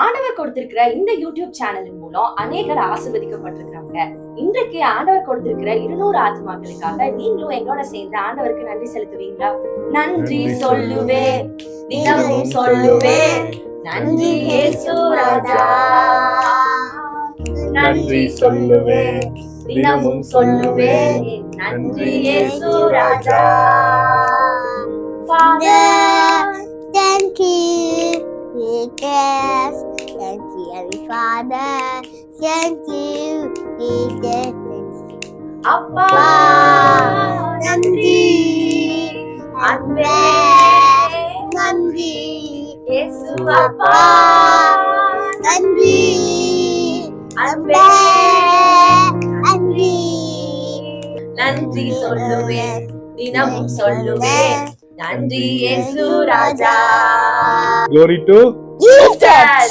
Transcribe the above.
ஆண்டவர் கொடுத்திருக்கிற இந்த யூடியூப் சேனலின் மூலம் அநேகர் ஆசீர்வதிக்கப்பட்டிருக்காங்க. இன்றைக்கு ஆண்டவர் கொடுத்திருக்கிற 200 ஆத்மாக்களுக்காக நீங்களும் எங்களோட சேர்ந்து ஆண்டவருக்கு நன்றி செலுத்துவீங்களா? நன்றி சொல்லுவேன், தினமும் சொல்லுவேன், நன்றி இயேசு ராஜா. நன்றி சொல்லுவேன், தினமும் சொல்லுவேன், நன்றி இயேசு ராஜா. Father, thank you. Yes, thank you, Heavenly Father. Thank you, Jesus. அப்பா நன்றி, அன்பே நன்றி, இயேசு அப்பா நன்றி, அன்பே நன்றி. நன்றி சொல்லுவேன், தினமும் சொல்லுவேன், நன்றி இயேசு ராஜா. Glory to Jesus.